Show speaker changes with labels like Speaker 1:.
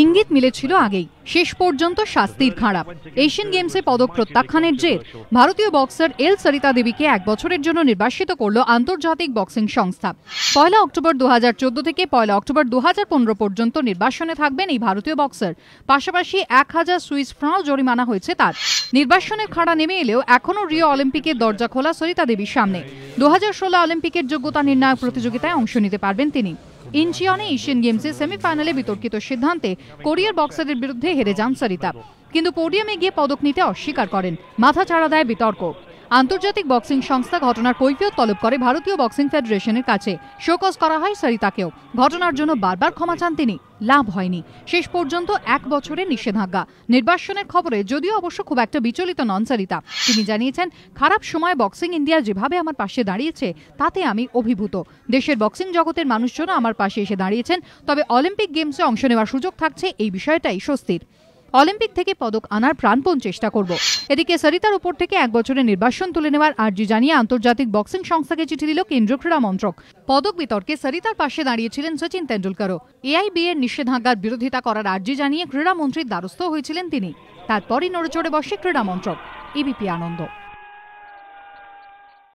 Speaker 1: ইঙ্গিত মিলেছিল আগেই, শেষ পর্যন্ত শাস্তির খাড়া। এশিয়ান গেমসে পদক প্রত্যাখ্যানের জের ভারতীয় বক্সার এল সরিতা দেবীকে 1 বছরের জন্য নির্বাসিত করল আন্তর্জাতিক বক্সিং সংস্থা। 1 অক্টোবর 2014 থেকে 1 অক্টোবর 2015 পর্যন্ত নির্বাসনে থাকবেন এই ভারতীয় বক্সার। পাশাপাশি 1000 সুইস ফ্রাঁ জরিমানা হয়েছে তার। নির্বাসনের খাড়া নেমে এলেও এখনও রিও অলিম্পিকের দরজা খোলা সরিতা দেবীর সামনে। 2016 অলিম্পিকের যোগ্যতা নির্ণায়ক প্রতিযোগিতায় অংশ নিতে পারবেন তিনি। ইনচিয়নে এশিয়ান গেমসে সেমিফাইনালে বিতর্কিত সিদ্ধান্তে কোরিয়ার বক্সারদের বিরুদ্ধে হেরে যান সরিতা, কিন্তু পোডিয়ামে গিয়ে পদক নিতে অস্বীকার করেন। মাথা চাড়া দেয় বিতর্ক। আন্তর্জাতিক বক্সিং সংস্থা ঘটনার কৈফিয়ত তলব করে ভারতীয় বক্সিং ফেডারেশনের কাছে। শোকজ করা হয় সরিতাকেও। ঘটনার জন্য বারবার ক্ষমা চান তিনি, লাভ হয়নি। শেষ পর্যন্ত 1 বছরের নিষেধাজ্ঞা। নির্বাসনের খবরে যদিও অবশ্য খুব একটা বিচলিত নন সরিতা। তিনি জানিয়েছেন, খারাপ সময় বক্সিং ইন্ডিয়া যেভাবে আমার পাশে দাঁড়িয়েছে তাতে আমি অভিভূত। দেশের বক্সিং জগতের মানুষজন আমার পাশে এসে দাঁড়িয়েছেন। তবে অলিম্পিক গেমসে অংশ নেওয়ার সুযোগ থাকছে, এই বিষয়টাই স্বস্তির। অলিম্পিক থেকে পদক আনার প্রাণপণ চেষ্টা করব। এদিকে সরিতার উপর থেকে 1 বছরের নির্বাসন তুলে নেওয়ার আর্জি জানিয়ে আন্তর্জাতিক বক্সিং সংস্থাকে চিঠি দিল কেন্দ্রীয় ক্রীড়া মন্ত্রক। পদক বিতর্কে সরিতার পাশে দাঁড়িয়েছিলেন সচিন তেন্ডুলকরও। এআইবি এর নিষেধাজ্ঞার বিরোধিতা করার আর্জি জানিয়ে ক্রীড়া মন্ত্রীর দ্বারস্থ হয়েছিলেন তিনি। তারপরই নড়েচড়ে বসে ক্রীড়া মন্ত্রক। এবিপি আনন্দ।